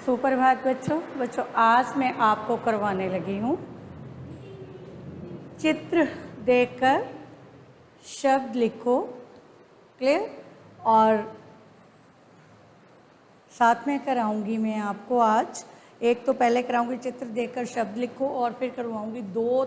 सुप्रभात बच्चों आज मैं आपको करवाने लगी हूँ चित्र देखकर शब्द लिखो। क्लियर? और साथ में कराऊंगी मैं आपको आज एक तो पहले कराऊंगी चित्र देखकर शब्द लिखो और फिर करवाऊंगी दो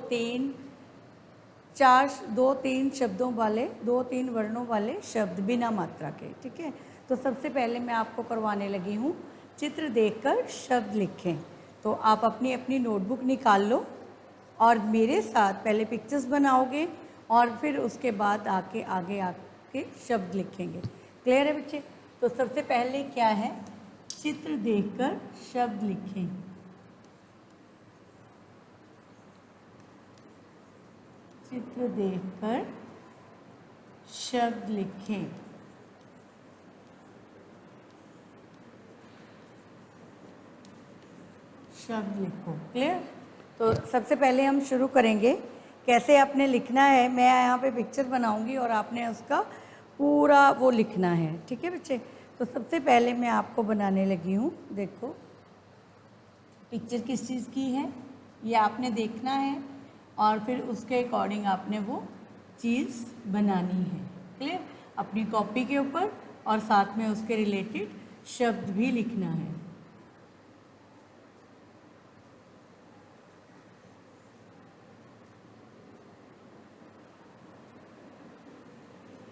तीन शब्दों वाले 2-3 वर्णों वाले शब्द बिना मात्रा के। ठीक है, तो सबसे पहले मैं आपको करवाने लगी हूँ चित्र देखकर शब्द लिखें। तो आप अपनी अपनी नोटबुक निकाल लो और मेरे साथ पहले पिक्चर्स बनाओगे और फिर उसके बाद आगे आके शब्द लिखेंगे। क्लियर है बच्चे? तो सबसे पहले क्या है, चित्र देखकर शब्द लिखें। चित्र देखकर शब्द लिखें। शब्द लिखो। क्लियर? तो सबसे पहले हम शुरू करेंगे कैसे आपने लिखना है। मैं यहाँ पे पिक्चर बनाऊंगी और आपने उसका पूरा वो लिखना है। ठीक है बच्चे? तो सबसे पहले मैं आपको बनाने लगी हूँ। देखो पिक्चर किस चीज़ की है ये आपने देखना है और फिर उसके अकॉर्डिंग आपने वो चीज़ बनानी है। क्लियर? अपनी कॉपी के ऊपर और साथ में उसके रिलेटेड शब्द भी लिखना है।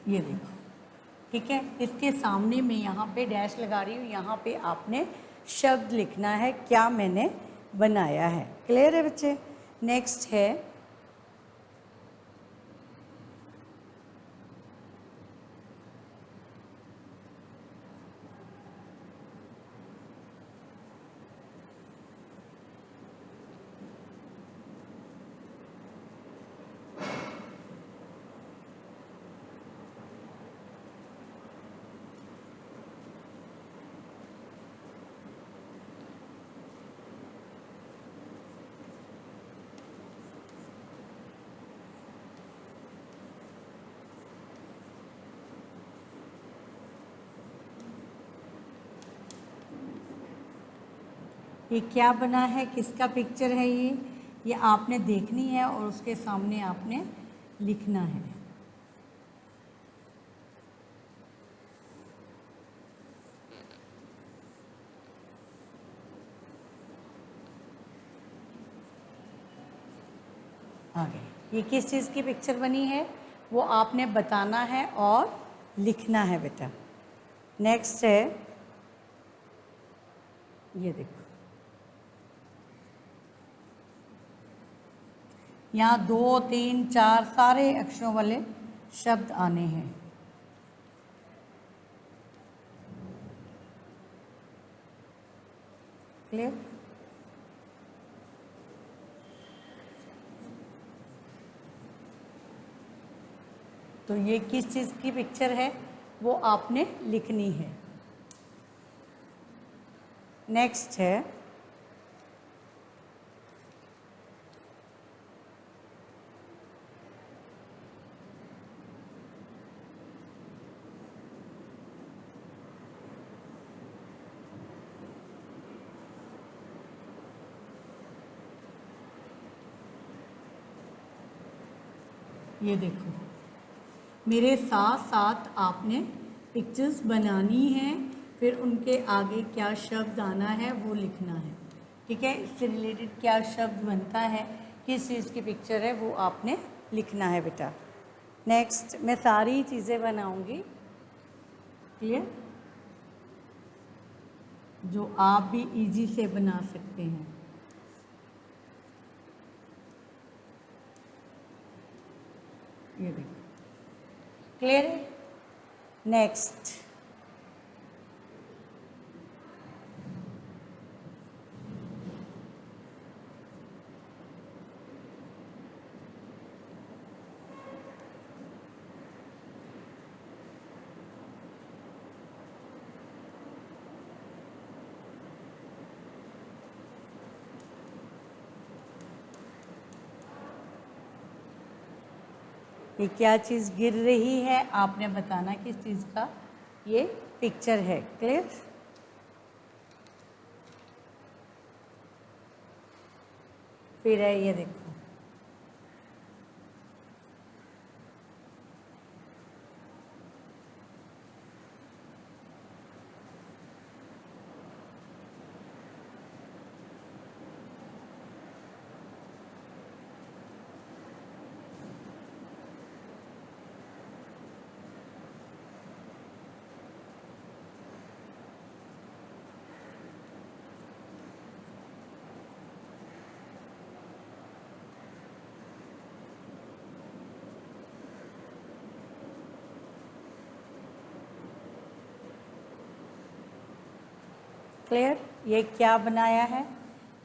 ये देखो, ठीक है, इसके सामने मैं यहाँ पे डैश लगा रही हूँ। यहाँ पे आपने शब्द लिखना है क्या मैंने बनाया है। क्लियर है बच्चे? नेक्स्ट है ये क्या बना है, किसका पिक्चर है ये आपने देखनी है और उसके सामने आपने लिखना है। आगे ये किस चीज़ की पिक्चर बनी है वो आपने बताना है और लिखना है बेटा। नेक्स्ट है ये देखो, यहाँ 2, 3, 4 सारे अक्षरों वाले शब्द आने हैं। क्लियर? तो ये किस चीज़ की पिक्चर है वो आपने लिखनी है। नेक्स्ट है ये देखो, मेरे साथ साथ आपने पिक्चर्स बनानी है, फिर उनके आगे क्या शब्द आना है वो लिखना है। ठीक है, इससे रिलेटेड क्या शब्द बनता है, किस चीज़ की पिक्चर है वो आपने लिखना है बेटा। नेक्स्ट मैं सारी चीज़ें बनाऊंगी। क्लियर? जो आप भी इजी से बना सकते हैं। ये देखो, क्लियर है? नेक्स्ट ये क्या चीज़ गिर रही है आपने बताना किस चीज़ का ये पिक्चर है। क्लियर? फिर है ये देखो, क्लियर। ये क्या बनाया है,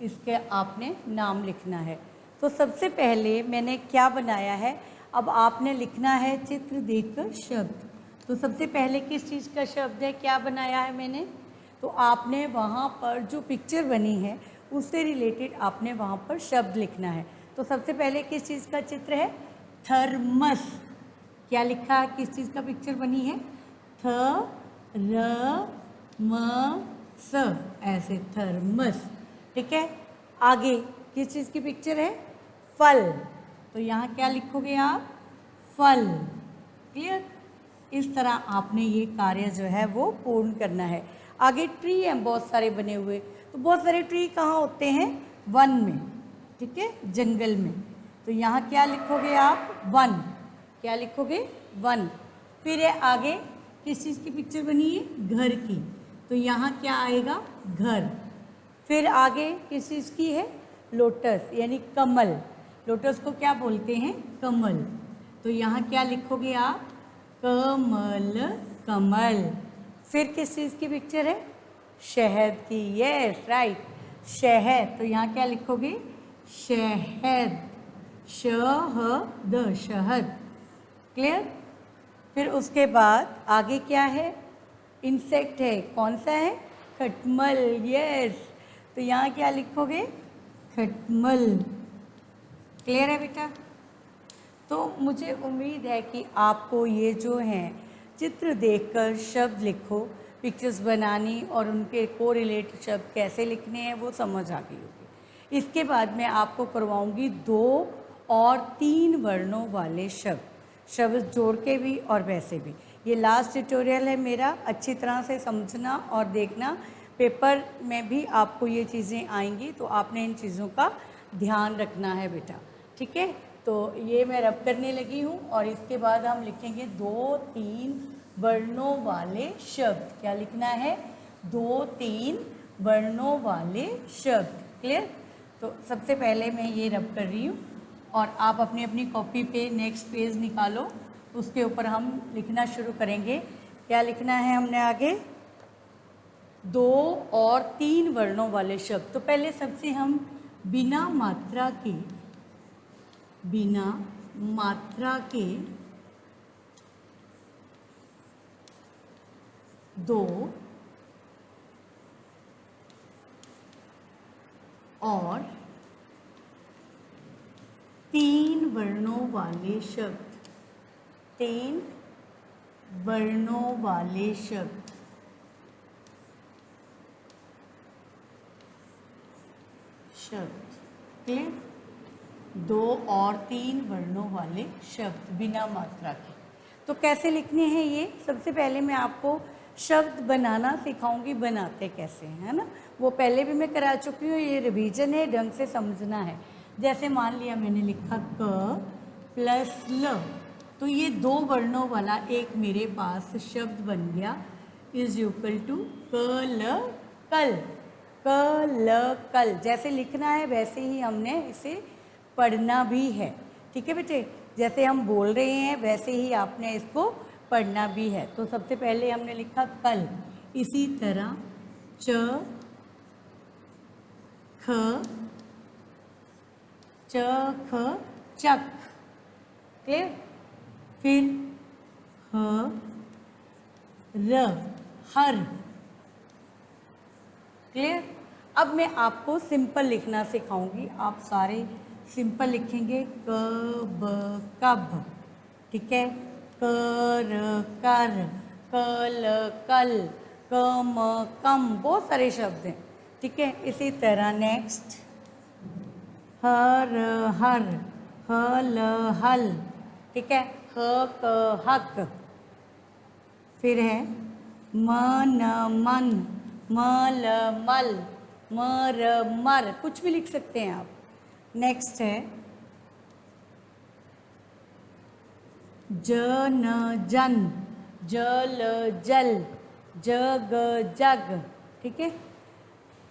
इसके आपने नाम लिखना है। तो सबसे पहले मैंने क्या बनाया है, अब आपने लिखना है चित्र देखकर शब्द। तो सबसे पहले किस चीज़ का शब्द है, क्या बनाया है मैंने, तो आपने वहाँ पर जो पिक्चर बनी है उससे रिलेटेड आपने वहाँ पर शब्द लिखना है। तो सबसे पहले किस चीज़ का चित्र है, थर्मस। क्या लिखा है, किस चीज़ का पिक्चर बनी है, स, ऐसे थर्मस। ठीक है, आगे किस चीज़ की पिक्चर है, फल। तो यहाँ क्या लिखोगे आप, फल। क्लियर। इस तरह आपने ये कार्य जो है वो पूर्ण करना है। आगे ट्री हैं बहुत सारे बने हुए, तो बहुत सारे ट्री कहाँ होते हैं, वन में, ठीक है, जंगल में। तो यहाँ क्या लिखोगे आप, वन। क्या लिखोगे, वन। फिर है आगे किस चीज़ की पिक्चर बनी है, घर की। तो यहाँ क्या आएगा, घर। फिर आगे किस चीज़ की है, लोटस यानी कमल। लोटस को क्या बोलते हैं, कमल। तो यहाँ क्या लिखोगे आप, कमल, कमल। फिर किस चीज़ की पिक्चर है, शहद की, यस राइट, शहद। तो यहाँ क्या लिखोगे, शहद, शहद, शहद। क्लियर। फिर उसके बाद आगे क्या है, इंसेक्ट है, कौन सा है, खटमल, यस। तो यहाँ क्या लिखोगे, खटमल। क्लियर है बेटा। तो मुझे उम्मीद है कि आपको ये जो हैं चित्र देखकर शब्द लिखो, पिक्चर्स बनानी और उनके को रिलेटेड शब्द कैसे लिखने हैं वो समझ आ गई होगी। इसके बाद मैं आपको करवाऊंगी 2 और 3 वर्णों वाले शब्द जोड़ के भी और वैसे भी। ये लास्ट ट्यूटोरियल है मेरा, अच्छी तरह से समझना और देखना। पेपर में भी आपको ये चीज़ें आएंगी, तो आपने इन चीज़ों का ध्यान रखना है बेटा, ठीक है। तो ये मैं रब करने लगी हूँ और इसके बाद हम लिखेंगे 2-3 वर्णों वाले शब्द। क्या लिखना है, 2-3 वर्णों वाले शब्द। क्लियर। तो सबसे पहले मैं ये रब कर रही हूँ और आप अपनी अपनी कॉपी पे नेक्स्ट पेज निकालो, उसके ऊपर हम लिखना शुरू करेंगे। क्या लिखना है हमने आगे, 2 और 3 वर्णों वाले शब्द। तो पहले सबसे हम बिना मात्रा के 2 और 3 वर्णों वाले शब्द, 3 वर्णों वाले शब्द। क्लियर। 2 और 3 वर्णों वाले शब्द बिना मात्रा के। तो कैसे लिखने हैं ये, सबसे पहले मैं आपको शब्द बनाना सिखाऊंगी, बनाते कैसे हैं, है ना। वो पहले भी मैं करा चुकी हूँ, ये रिवीजन है, ढंग से समझना है। जैसे मान लिया मैंने लिखा क प्लस ल, तो ये 2 वर्णों वाला एक मेरे पास शब्द बन गया, इज इक्वल टू क ल कल। क ल कल जैसे लिखना है वैसे ही हमने इसे पढ़ना भी है, ठीक है बेटे। जैसे हम बोल रहे हैं वैसे ही आपने इसको पढ़ना भी है। तो सबसे पहले हमने लिखा कल, इसी तरह च ख चक। क्लियर। फिर ह र हर। क्लियर। अब मैं आपको सिंपल लिखना सिखाऊंगी, आप सारे सिंपल लिखेंगे। क ब कब, ठीक है, कर कर, कल कल, कम कम, बहुत सारे शब्द हैं, ठीक है। इसी तरह नेक्स्ट हर हर, हल हल, ठीक है, ह क हक। फिर है मन मन, मल मल, मर मर, कुछ भी लिख सकते हैं आप। नेक्स्ट है जन जन, जल जल, जग जग, ठीक है।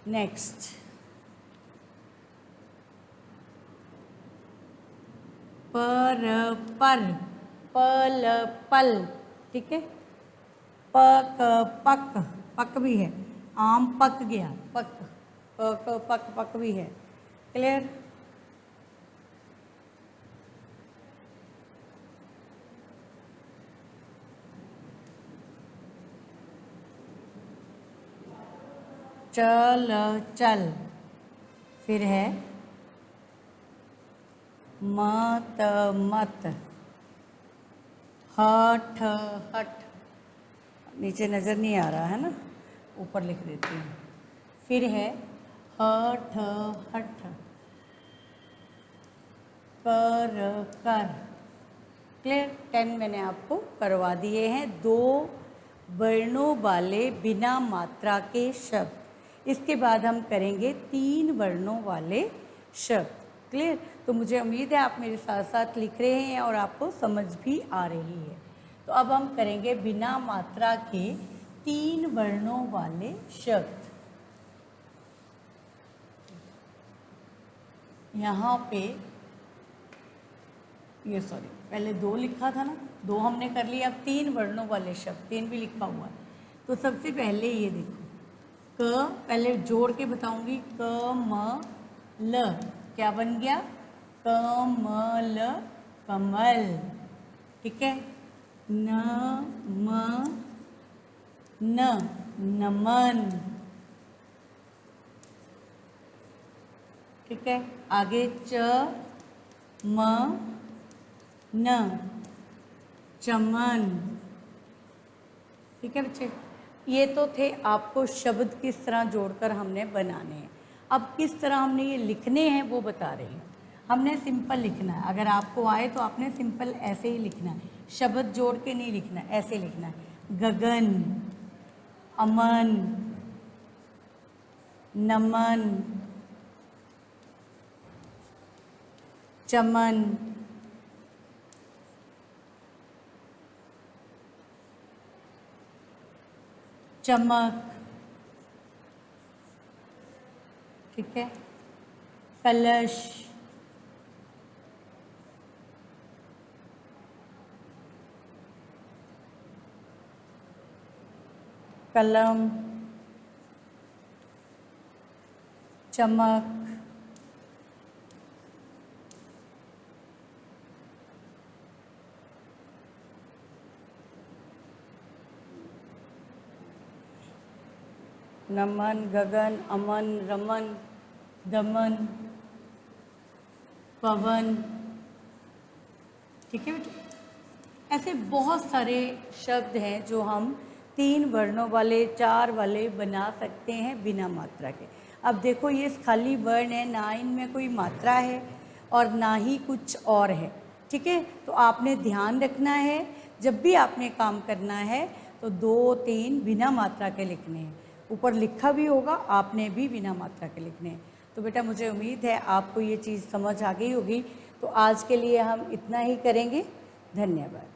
नेक्स्ट पर पर, पल पल, ठीक है। पक पक, पक भी है, आम पक गया, पक, पक पक, पक भी है। क्लियर? चल चल। फिर है मत मत, हठ हठ, नीचे नज़र नहीं आ रहा है ना, ऊपर लिख देती हूँ। फिर है हठ हठ, कर कर। क्लियर? 10 मैंने आपको करवा दिए हैं, 2 वर्णों वाले बिना मात्रा के शब्द। इसके बाद हम करेंगे 3 वर्णों वाले शब्द। क्लियर? तो मुझे उम्मीद है आप मेरे साथ साथ लिख रहे हैं और आपको समझ भी आ रही है। तो अब हम करेंगे बिना मात्रा के 3 वर्णों वाले शब्द। यहाँ पे ये सॉरी, पहले 2 लिखा था ना, 2 हमने कर लिया, अब 3 वर्णों वाले शब्द, 3 भी लिखा हुआ है। तो सबसे पहले ये देखो, क, पहले जोड़ के बताऊंगी, क म ल, क्या बन गया? कमल, कमल, ठीक है। न म न, नमन, ठीक है। आगे च म न, चमन, ठीक है बच्चे। ये तो थे आपको शब्द किस तरह जोड़कर हमने बनाने हैं। अब किस तरह हमने ये लिखने हैं वो बता रही हूँ। हमने सिंपल लिखना है, अगर आपको आए तो आपने सिंपल ऐसे ही लिखना है, शब्द जोड़ के नहीं लिखना, ऐसे लिखना है। गगन, अमन, नमन, चमन, चमक, ठीक है। कलश, कलम, चमक, नमन, गगन, अमन, रमन, दमन, पवन, ठीक है बेटा। ऐसे बहुत सारे शब्द हैं जो हम 3 वर्णों वाले, 4 वाले बना सकते हैं बिना मात्रा के। अब देखो ये खाली वर्ण है, ना इनमें कोई मात्रा है और ना ही कुछ और है, ठीक है। तो आपने ध्यान रखना है, जब भी आपने काम करना है तो 2-3 बिना मात्रा के लिखने हैं। ऊपर लिखा भी होगा, आपने भी बिना मात्रा के लिखने हैं। तो बेटा मुझे उम्मीद है आपको ये चीज़ समझ आ गई होगी। तो आज के लिए हम इतना ही करेंगे। धन्यवाद।